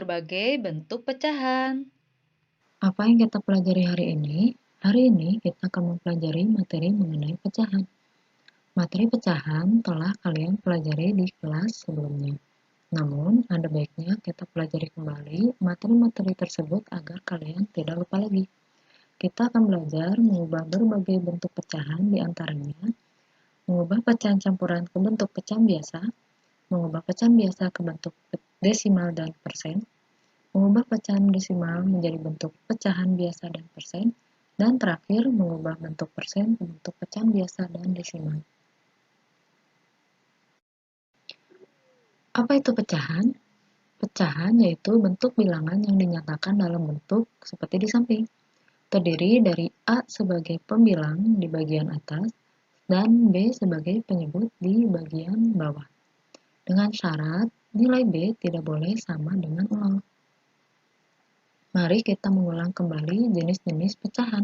berbagai bentuk pecahan. Apa yang kita pelajari hari ini? Hari ini kita akan mempelajari materi mengenai pecahan. Materi pecahan telah kalian pelajari di kelas sebelumnya. Namun, ada baiknya kita pelajari kembali materi-materi tersebut agar kalian tidak lupa lagi. Kita akan belajar mengubah berbagai bentuk pecahan di antaranya, mengubah pecahan campuran ke bentuk pecahan biasa, mengubah pecahan biasa ke bentuk desimal dan persen, mengubah pecahan desimal menjadi bentuk pecahan biasa dan persen, dan terakhir mengubah bentuk persen ke bentuk pecahan biasa dan desimal. Apa itu pecahan? Pecahan yaitu bentuk bilangan yang dinyatakan dalam bentuk seperti di samping. Terdiri dari A sebagai pembilang di bagian atas dan B sebagai penyebut di bagian bawah. Dengan syarat nilai B tidak boleh sama dengan 0. Mari kita mengulang kembali jenis-jenis pecahan.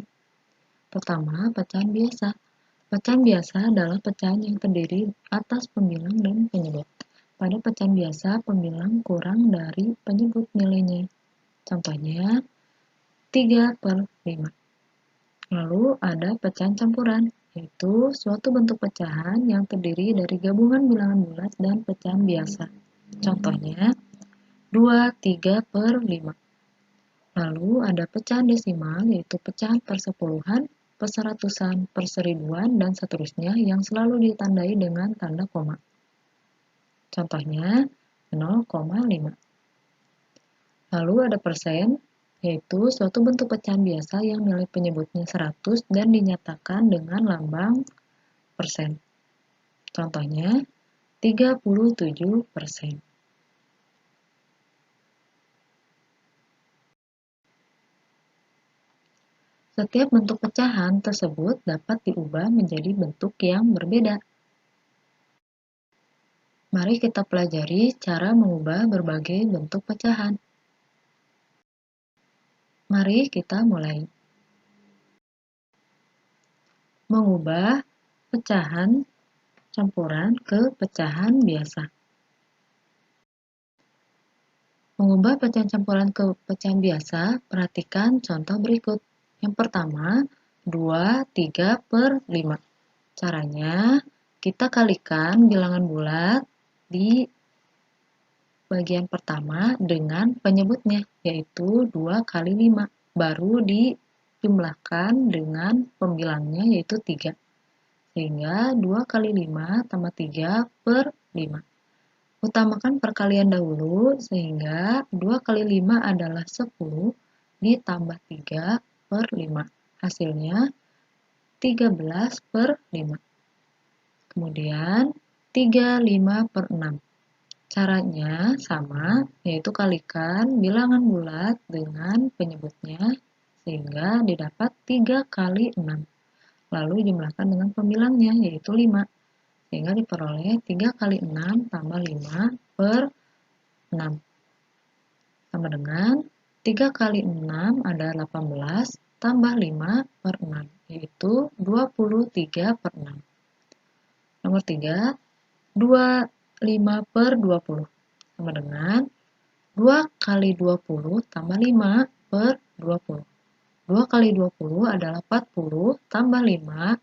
Pertama, pecahan biasa. Pecahan biasa adalah pecahan yang terdiri atas pembilang dan penyebut. Pada pecahan biasa, pembilang kurang dari penyebut nilainya. Contohnya, 3/5. Lalu ada pecahan campuran, yaitu suatu bentuk pecahan yang terdiri dari gabungan bilangan bulat dan pecahan biasa. Contohnya, 2/3/5. Lalu ada pecahan desimal, yaitu pecahan persepuluhan, perseratusan, perseribuan, dan seterusnya yang selalu ditandai dengan tanda koma. Contohnya 0,5. Lalu ada persen, yaitu suatu bentuk pecahan biasa yang nilai penyebutnya 100 dan dinyatakan dengan lambang persen. Contohnya 37%. Setiap bentuk pecahan tersebut dapat diubah menjadi bentuk yang berbeda. Mari kita pelajari cara mengubah berbagai bentuk pecahan. Mari kita mulai. Mengubah pecahan campuran ke pecahan biasa. Mengubah pecahan campuran ke pecahan biasa, perhatikan contoh berikut. Yang pertama, 2/3/5. Caranya, kita kalikan bilangan bulat di bagian pertama dengan penyebutnya, yaitu 2 kali 5. Baru dijumlahkan dengan pembilangnya, yaitu 3. Sehingga 2 kali 5 tambah 3/5. Utamakan perkalian dahulu, sehingga 2 kali 5 adalah 10 ditambah 3/5. Hasilnya 13/5. Kemudian 35/6. Caranya sama, yaitu kalikan bilangan bulat dengan penyebutnya, sehingga didapat 3 kali 6. Lalu jumlahkan dengan pembilangnya, yaitu 5. Sehingga diperoleh 3 kali 6 tambah 5/6. Sama dengan 3 kali 6 adalah 18 tambah 5/6, yaitu 23/6. Nomor 3, 25/20 sama dengan 2 kali 20 tambah 5/20. 2 kali 20 adalah 40 tambah 5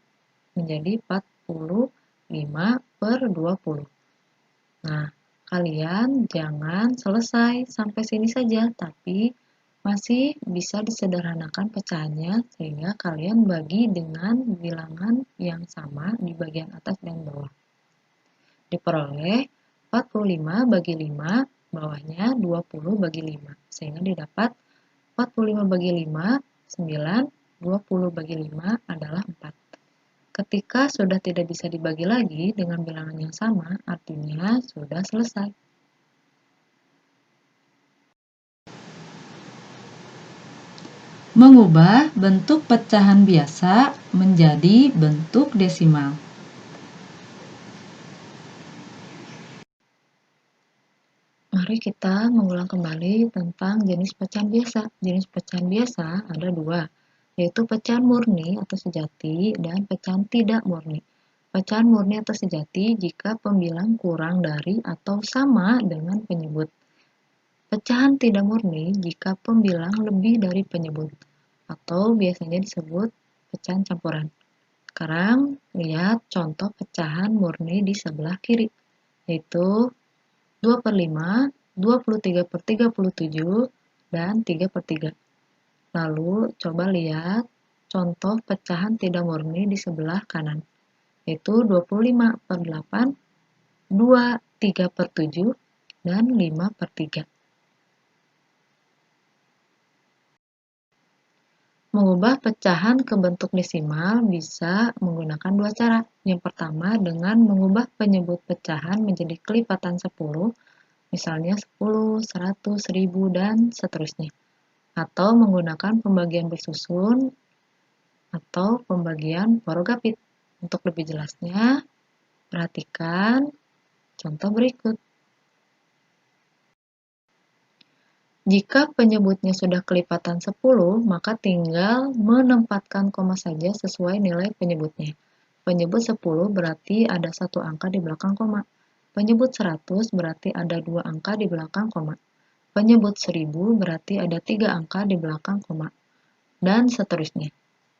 menjadi 45/20. Nah, kalian jangan selesai sampai sini saja, tapi masih bisa disederhanakan pecahannya sehingga kalian bagi dengan bilangan yang sama di bagian atas dan bawah. Diperoleh 45 bagi 5, bawahnya 20 bagi 5, sehingga didapat 45 bagi 5, 9, 20 bagi 5 adalah 4. Ketika sudah tidak bisa dibagi lagi dengan bilangan yang sama, artinya sudah selesai. Mengubah bentuk pecahan biasa menjadi bentuk desimal. Mari kita mengulang kembali tentang jenis pecahan biasa. Jenis pecahan biasa ada 2, yaitu pecahan murni atau sejati dan pecahan tidak murni. Pecahan murni atau sejati jika pembilang kurang dari atau sama dengan penyebut. pecahan tidak murni jika pembilang lebih dari penyebut, atau biasanya disebut pecahan campuran. Sekarang lihat contoh pecahan murni di sebelah kiri, yaitu 2/5, 23/37, dan 3/3. Lalu coba lihat contoh pecahan tidak murni di sebelah kanan, yaitu 25/8, 2, 3/7, dan 5/3. Mengubah pecahan ke bentuk desimal bisa menggunakan dua cara. Yang pertama dengan mengubah penyebut pecahan menjadi kelipatan 10, misalnya 10, 100, 1000, dan seterusnya. Atau menggunakan pembagian bersusun atau pembagian porogapit. Untuk lebih jelasnya, perhatikan contoh berikut. Jika penyebutnya sudah kelipatan 10, maka tinggal menempatkan koma saja sesuai nilai penyebutnya. Penyebut 10 berarti ada satu angka di belakang koma. Penyebut 100 berarti ada dua angka di belakang koma. Penyebut 1000 berarti ada 3 angka di belakang koma. Dan seterusnya.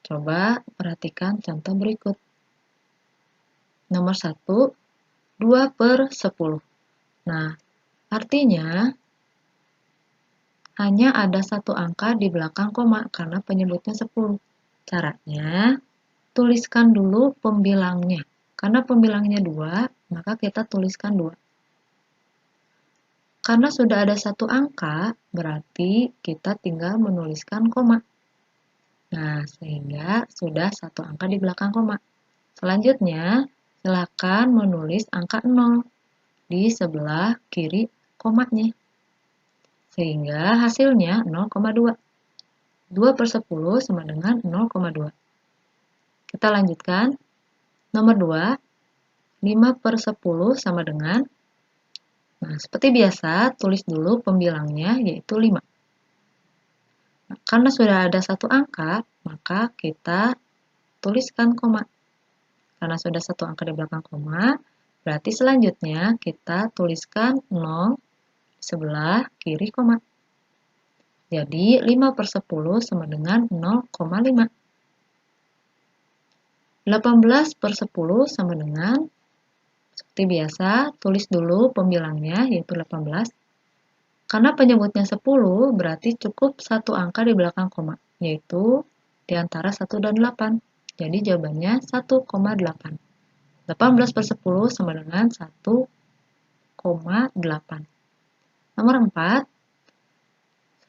Coba perhatikan contoh berikut. Nomor 1, 2/10. Nah, artinya hanya ada satu angka di belakang koma karena penyebutnya 10. Caranya, tuliskan dulu pembilangnya. Karena pembilangnya 2, maka kita tuliskan 2. Karena sudah ada satu angka, berarti kita tinggal menuliskan koma. Nah, sehingga sudah satu angka di belakang koma. Selanjutnya, silakan menulis angka 0 di sebelah kiri komanya. Sehingga hasilnya 0,2. 2/10 sama dengan 0,2. Kita lanjutkan. Nomor 2, 5/10 sama dengan, nah seperti biasa, tulis dulu pembilangnya yaitu 5. Nah, karena sudah ada satu angka, maka kita tuliskan koma. Karena sudah satu angka di belakang koma, berarti selanjutnya kita tuliskan 0 sebelah kiri koma. Jadi 5/10 sama dengan 0,5. 18/10 sama dengan, seperti biasa, tulis dulu pembilangnya yaitu 18. Karena penyebutnya 10, berarti cukup satu angka di belakang koma, yaitu di antara 1 dan 8. Jadi jawabannya 1,8. 18/10 sama dengan 1,8. Nomor 4,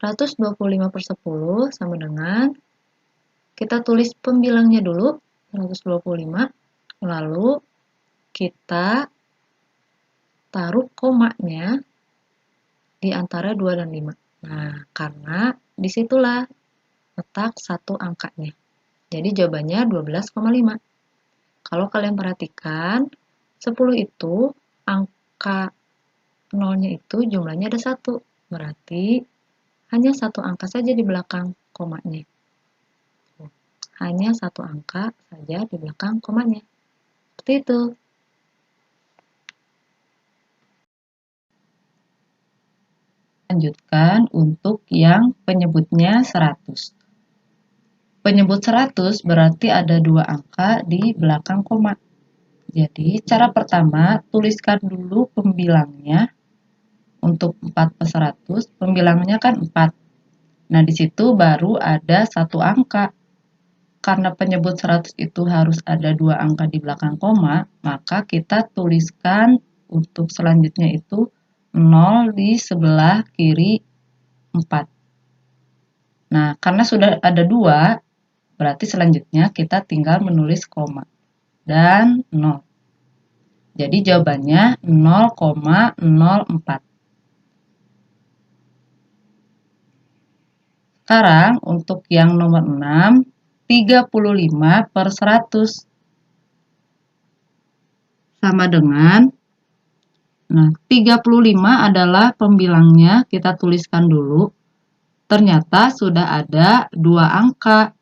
125/10 sama dengan, kita tulis pembilangnya dulu, 125, lalu kita taruh komanya di antara 2 dan 5. Nah, karena disitulah letak satu angkanya. Jadi jawabannya 12,5. Kalau kalian perhatikan, 10 itu angka nolnya itu jumlahnya ada 1. Berarti hanya satu angka saja di belakang komanya. Hanya satu angka saja di belakang komanya. Seperti itu. Lanjutkan untuk yang penyebutnya 100. Penyebut 100 berarti ada dua angka di belakang koma. Jadi, cara pertama, tuliskan dulu pembilangnya. Untuk 4/100, pembilangnya kan 4. Nah, di situ baru ada satu angka. Karena penyebut 100 itu harus ada dua angka di belakang koma, maka kita tuliskan untuk selanjutnya itu 0 di sebelah kiri 4. Nah, karena sudah ada 2, berarti selanjutnya kita tinggal menulis koma dan 0. Jadi jawabannya 0,04. Sekarang untuk yang nomor 6, 35/100 sama dengan, nah 35 adalah pembilangnya, kita tuliskan dulu. Ternyata sudah ada dua angka,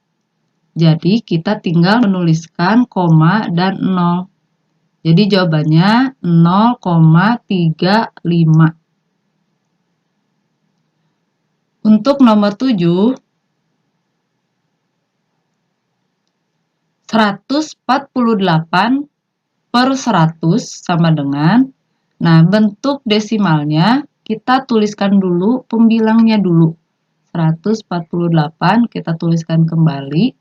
jadi kita tinggal menuliskan koma dan 0. Jadi jawabannya 0,35. Untuk nomor 7, 148 per 100 sama dengan, nah bentuk desimalnya kita tuliskan dulu pembilangnya dulu. 148 kita tuliskan kembali.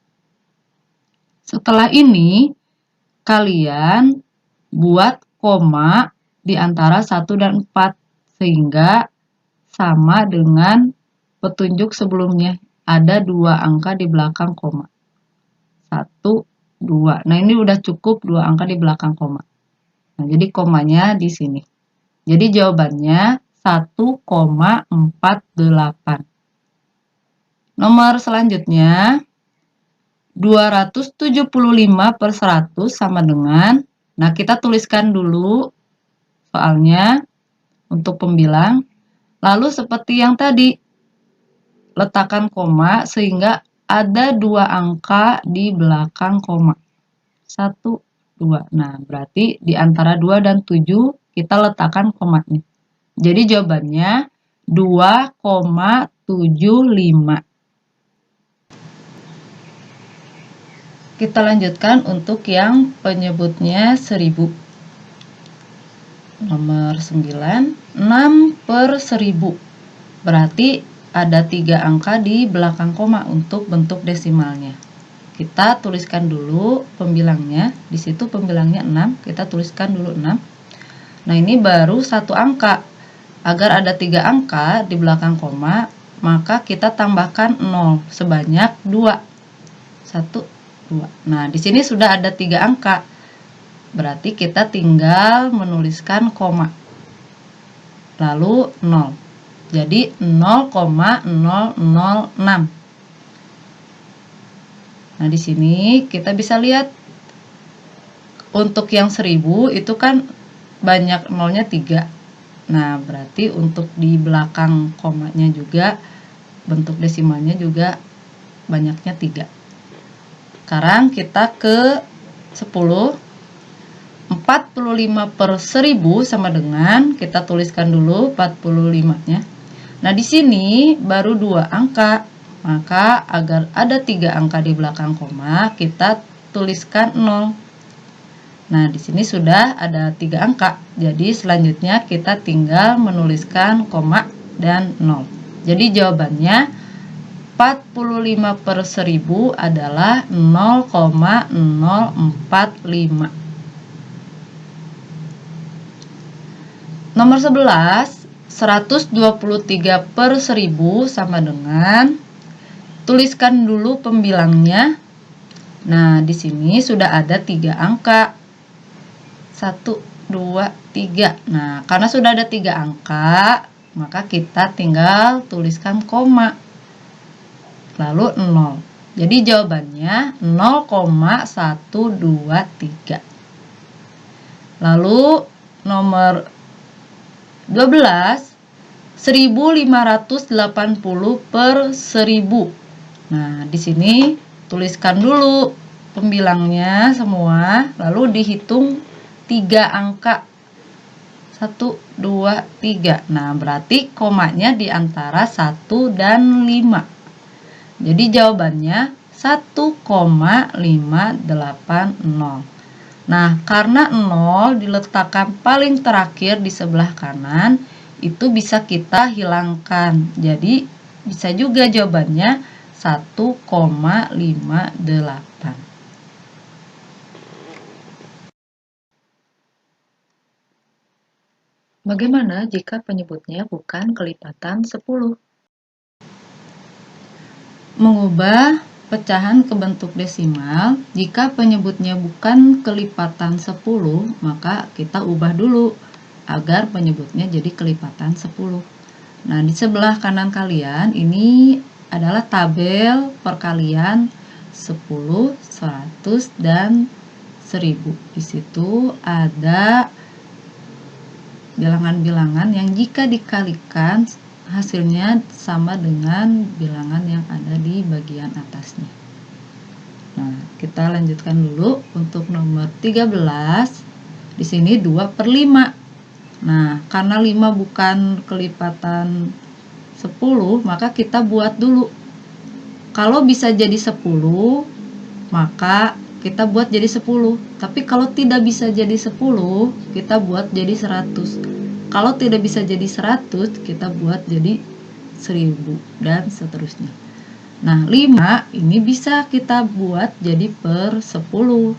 Setelah ini, kalian buat koma di antara 1 dan 4, sehingga sama dengan petunjuk sebelumnya. Ada 2 angka di belakang koma. 1, 2. Nah, ini udah cukup 2 angka di belakang koma. Nah, jadi komanya di sini. Jadi jawabannya 1,48. Nomor selanjutnya, 275 per 100 sama dengan, nah kita tuliskan dulu soalnya untuk pembilang. Lalu seperti yang tadi, letakkan koma sehingga ada 2 angka di belakang koma. 1, 2. Nah, berarti di antara 2 dan 7 kita letakkan komanya. Jadi jawabannya 2,75. Kita lanjutkan untuk yang penyebutnya 1000. Nomor 9, 6 per 10. Berarti ada 3 angka di belakang koma untuk bentuk desimalnya. Kita tuliskan dulu pembilangnya. Di situ pembilangnya 6, kita tuliskan dulu 6. Nah, ini baru 1 angka. Agar ada 3 angka di belakang koma, maka kita tambahkan 0 sebanyak 2. 1, 2. Nah, di sini sudah ada 3 angka. Berarti kita tinggal menuliskan koma. Lalu 0. Jadi 0,006. Nah, di sini kita bisa lihat untuk yang 1000 itu kan banyak nolnya 3. Nah, berarti untuk di belakang komanya juga bentuk desimalnya juga banyaknya 3. Sekarang kita ke 10. 45 per 1000 sama dengan, kita tuliskan dulu 45-nya. Nah, di sini baru 2 angka. Maka agar ada 3 angka di belakang koma, kita tuliskan 0. Nah, di sini sudah ada 3 angka. Jadi selanjutnya kita tinggal menuliskan koma dan 0. Jadi jawabannya 45 per 1000 adalah 0,045. Nomor 11, 123 per 1000 sama dengan, tuliskan dulu pembilangnya. Nah, di sini sudah ada 3 angka. 1, 2, 3. Nah, karena sudah ada 3 angka, maka kita tinggal tuliskan koma. Lalu 0. Jadi jawabannya 0,123. Lalu nomor 12, 1580 per 1000. Nah, di sini tuliskan dulu pembilangnya semua, lalu dihitung 3 angka. 1, 2, 3. Nah, berarti komanya di antara 1 dan 5. Jadi jawabannya 1,580. Nah, karena 0 diletakkan paling terakhir di sebelah kanan, itu bisa kita hilangkan. Jadi, bisa juga jawabannya 1,58. Bagaimana jika penyebutnya bukan kelipatan 10? Mengubah pecahan ke bentuk desimal, jika penyebutnya bukan kelipatan 10, maka kita ubah dulu agar penyebutnya jadi kelipatan 10. Nah, di sebelah kanan kalian ini adalah tabel perkalian 10, 100, dan 1000. Di situ ada bilangan-bilangan yang jika dikalikan hasilnya sama dengan bilangan yang ada di bagian atasnya. Nah, kita lanjutkan dulu untuk nomor 13. Di sini 2 per 5. Nah, karena 5 bukan kelipatan 10, maka kita buat dulu. Kalau bisa jadi 10, maka kita buat jadi 10. Tapi kalau tidak bisa jadi 10, kita buat jadi 100. Kalau tidak bisa jadi 100, kita buat jadi 1000 dan seterusnya. Nah, 5 ini bisa kita buat jadi per 10.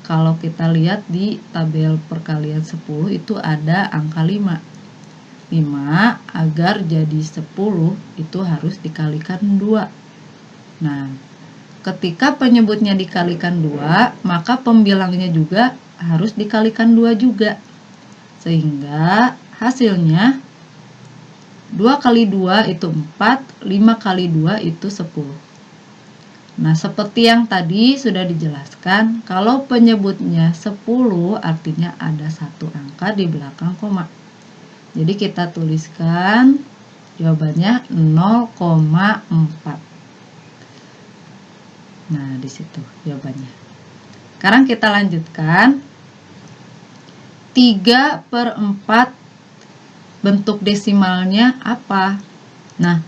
Kalau kita lihat di tabel perkalian 10 itu ada angka 5. 5 agar jadi 10 itu harus dikalikan 2. Nah, ketika penyebutnya dikalikan 2, maka pembilangnya juga harus dikalikan 2 juga. Sehingga hasilnya 2 kali 2 itu 4, 5 kali 2 itu 10. Nah, seperti yang tadi sudah dijelaskan, kalau penyebutnya 10 artinya ada satu angka di belakang koma. Jadi kita tuliskan jawabannya 0,4. Nah, di situ jawabannya. Sekarang kita lanjutkan. 3/4 bentuk desimalnya apa? Nah,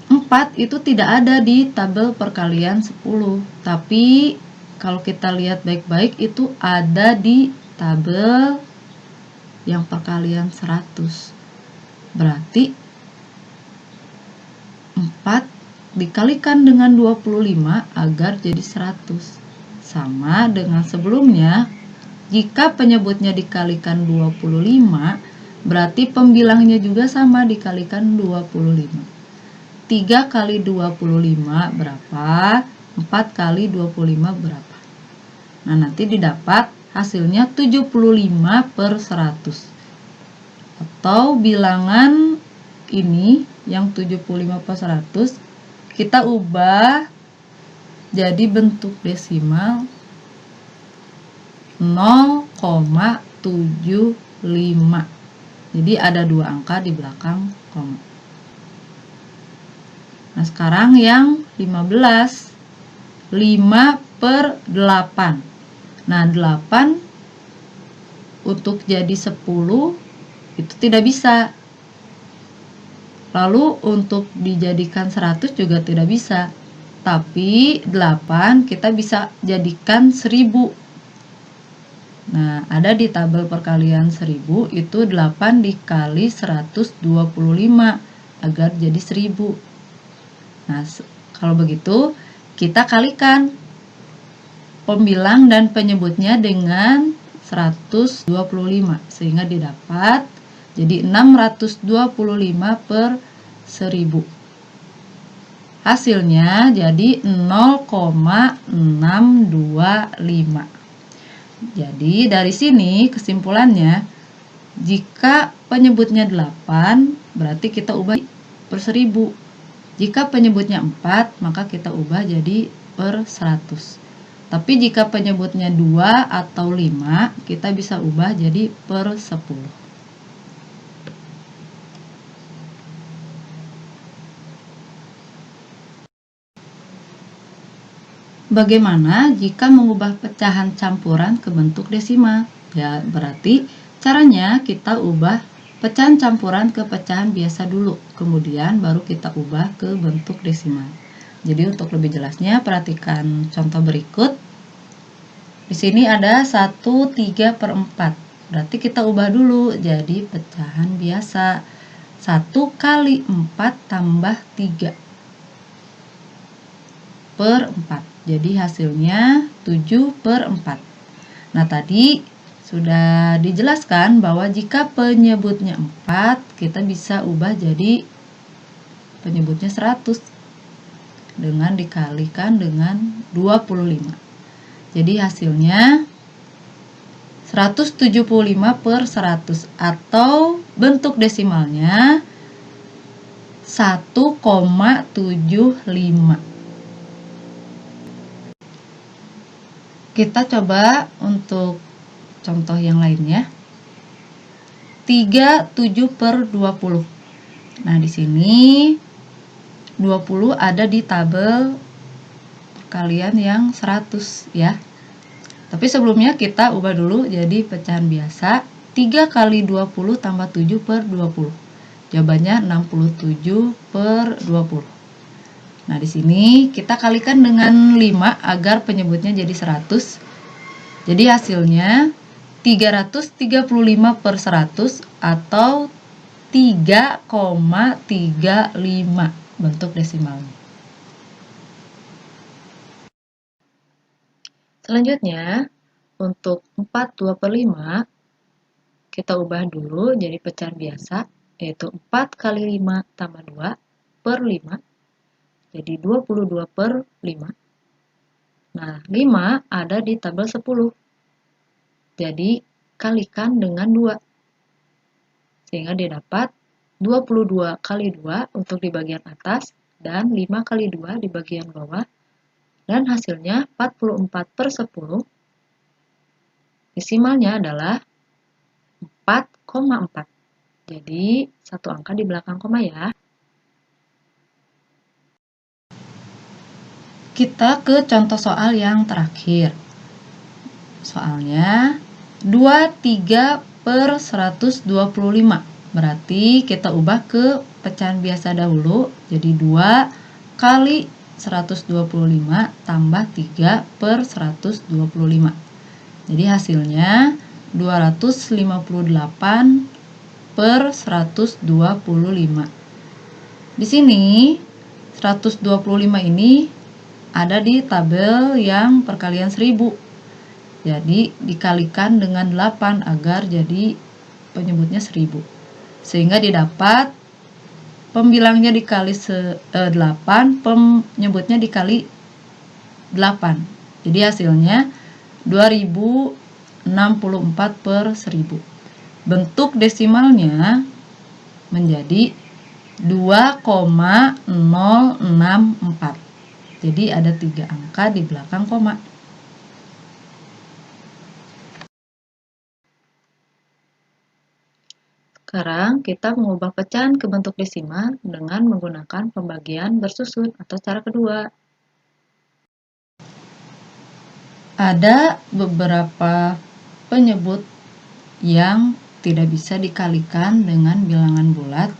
4 itu tidak ada di tabel perkalian 10. Tapi kalau kita lihat baik-baik itu ada di tabel yang perkalian 100. Berarti 4 dikalikan dengan 25 agar jadi 100. Sama dengan sebelumnya, jika penyebutnya dikalikan 25, berarti pembilangnya juga sama dikalikan 25. 3 kali 25 berapa? 4 kali 25 berapa? Nah, nanti didapat hasilnya 75/100. Atau bilangan ini yang 75/100 kita ubah jadi bentuk desimal 0,75. Jadi ada 2 angka di belakang koma. Nah, sekarang yang 15. 5/8. Nah, 8 untuk jadi 10 itu tidak bisa. Lalu untuk dijadikan 100 juga tidak bisa. Tapi 8 kita bisa jadikan 1000. Nah, ada di tabel perkalian 1000 itu 8 dikali 125 agar jadi 1000. Nah, kalau begitu kita kalikan pembilang dan penyebutnya dengan 125 sehingga didapat jadi 625/1000. Hasilnya jadi 0,625. Jadi dari sini kesimpulannya, jika penyebutnya 8 berarti kita ubah per 1000. Jika penyebutnya 4, maka kita ubah jadi per 100. Tapi jika penyebutnya 2 atau 5, kita bisa ubah jadi per 10. Bagaimana jika mengubah pecahan campuran ke bentuk desimal? Ya, berarti caranya kita ubah pecahan campuran ke pecahan biasa dulu, kemudian baru kita ubah ke bentuk desimal. Jadi untuk lebih jelasnya perhatikan contoh berikut. Di sini ada 1/3/4. Berarti kita ubah dulu jadi pecahan biasa. 1 kali 4 tambah 3/4. Jadi hasilnya 7/4. Nah, tadi sudah dijelaskan bahwa jika penyebutnya 4, kita bisa ubah jadi penyebutnya 100 dengan dikalikan dengan 25. Jadi hasilnya 175/100 atau bentuk desimalnya 1,75. Kita coba untuk contoh yang lainnya. 37/20. Nah, di sini 20 ada di tabel perkalian yang 100 ya. Tapi sebelumnya kita ubah dulu jadi pecahan biasa. 3 kali 20 tambah 7/20. Jawabannya 67/20. Nah, di sini kita kalikan dengan 5 agar penyebutnya jadi 100. Jadi hasilnya 335/100 atau 3,35 bentuk desimalnya. Selanjutnya, untuk 42/5, kita ubah dulu jadi pecahan biasa, yaitu 4 kali 5 tambah 2 per 5, jadi 22/5. Nah, 5 ada di tabel 10, jadi kalikan dengan 2, sehingga didapat 22 kali 2 untuk di bagian atas, dan 5 kali 2 di bagian bawah, dan hasilnya 44/10. Desimalnya adalah 4,4. Jadi, satu angka di belakang koma ya. Kita ke contoh soal yang terakhir. Soalnya 23/125. Berarti kita ubah ke pecahan biasa dahulu. Jadi 2 kali 125 tambah 3/125. Jadi hasilnya 258/125. Di sini 125 ini ada di tabel yang perkalian 1000. Jadi dikalikan dengan 8 agar jadi penyebutnya 1000. Sehingga didapat pembilangnya dikali 8, penyebutnya dikali 8. Jadi hasilnya 2064/1000. Bentuk desimalnya menjadi 2,064. Jadi ada 3 angka di belakang koma. Sekarang kita mengubah pecahan ke bentuk desimal dengan menggunakan pembagian bersusun atau cara kedua. Ada beberapa penyebut yang tidak bisa dikalikan dengan bilangan bulat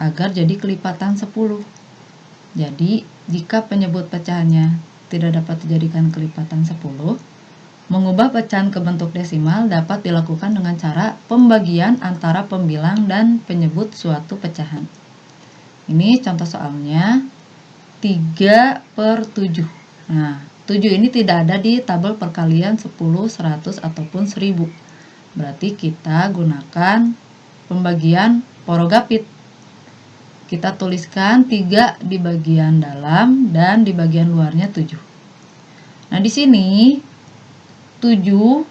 agar jadi kelipatan 10. Jadi, jika penyebut pecahannya tidak dapat dijadikan kelipatan 10, mengubah pecahan ke bentuk desimal dapat dilakukan dengan cara pembagian antara pembilang dan penyebut suatu pecahan. Ini contoh soalnya 3/7. Nah, 7 ini tidak ada di tabel perkalian 10, 100, ataupun 1000. Berarti kita gunakan pembagian porogapit. Kita tuliskan 3 di bagian dalam dan di bagian luarnya 7. Nah, di sini 7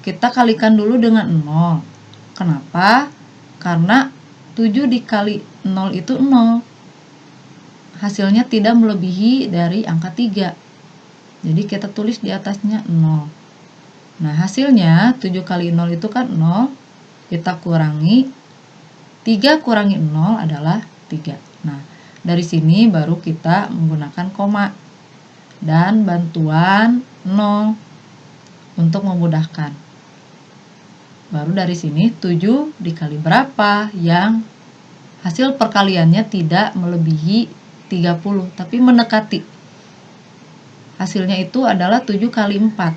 kita kalikan dulu dengan 0. Kenapa? Karena 7 dikali 0 itu 0. Hasilnya tidak melebihi dari angka 3. Jadi kita tulis di atasnya 0. Nah, hasilnya 7 kali 0 itu kan 0. Kita kurangi. 3 kurangi 0 adalah 3. Nah, dari sini baru kita menggunakan koma dan bantuan 0 untuk memudahkan. Baru dari sini 7 dikali berapa yang hasil perkaliannya tidak melebihi 30, tapi mendekati. Hasilnya itu adalah 7 kali 4,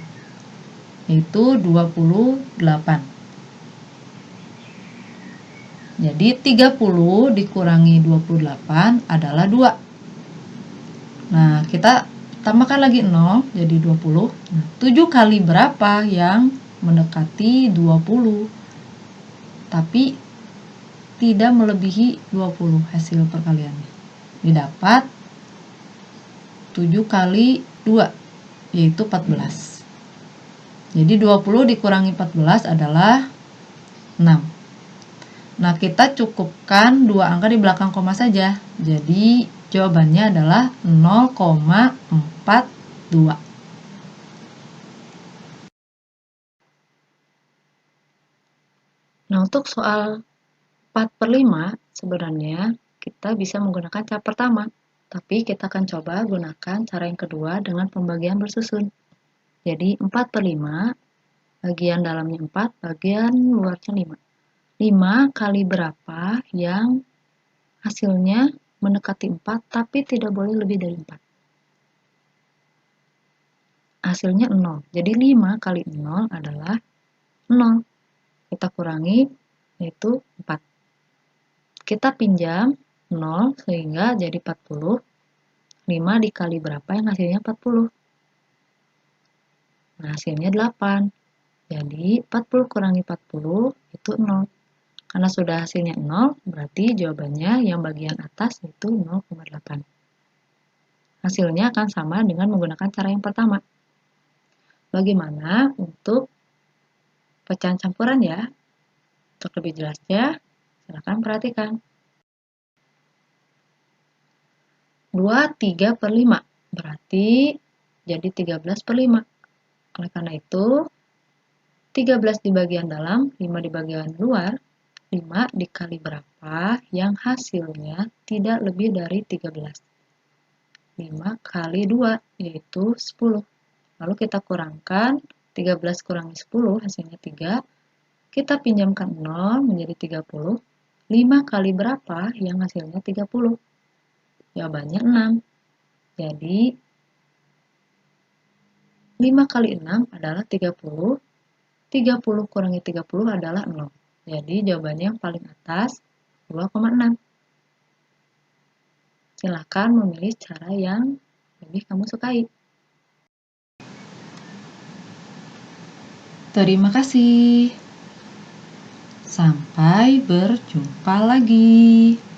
yaitu 28. Jadi 30 dikurangi 28 adalah 2. Nah, kita tambahkan lagi 0, jadi 20. Nah, 7 kali berapa yang mendekati 20, tapi tidak melebihi 20 hasil perkaliannya. Didapat 7 kali 2, yaitu 14. Jadi 20 dikurangi 14 adalah 6. Nah, kita cukupkan 2 angka di belakang koma saja. Jadi jawabannya adalah 0,42. Nah, untuk soal 4/5 sebenarnya kita bisa menggunakan cara pertama, tapi kita akan coba gunakan cara yang kedua dengan pembagian bersusun. Jadi 4/5, bagian dalamnya 4, bagian luarnya 5. 5 kali berapa yang hasilnya mendekati 4 tapi tidak boleh lebih dari 4. Hasilnya 0. Jadi 5 kali 0 adalah 0. Kita kurangi yaitu 4. Kita pinjam 0 sehingga jadi 40. 5 dikali berapa yang hasilnya 40? Nah, hasilnya 8. Jadi 40 kurangi 40 itu 0. Karena sudah hasilnya 0, berarti jawabannya yang bagian atas itu 0,8. Hasilnya akan sama dengan menggunakan cara yang pertama. Bagaimana untuk pecahan campuran ya? Untuk lebih jelasnya, silakan perhatikan. 23 per 5, berarti jadi 13 per 5. Oleh karena itu, 13 di bagian dalam, 5 di bagian luar, 5 dikali berapa yang hasilnya tidak lebih dari 13. 5 kali 2, yaitu 10. Lalu kita kurangkan, 13 kurangi 10, hasilnya 3. Kita pinjamkan 0 menjadi 30. 5 kali berapa yang hasilnya 30? Jawabannya 6. Jadi, 5 kali 6 adalah 30. 30 kurangi 30 adalah 0. Jadi, jawabannya yang paling atas 2,6. Silakan memilih cara yang lebih kamu sukai. Terima kasih. Sampai berjumpa lagi.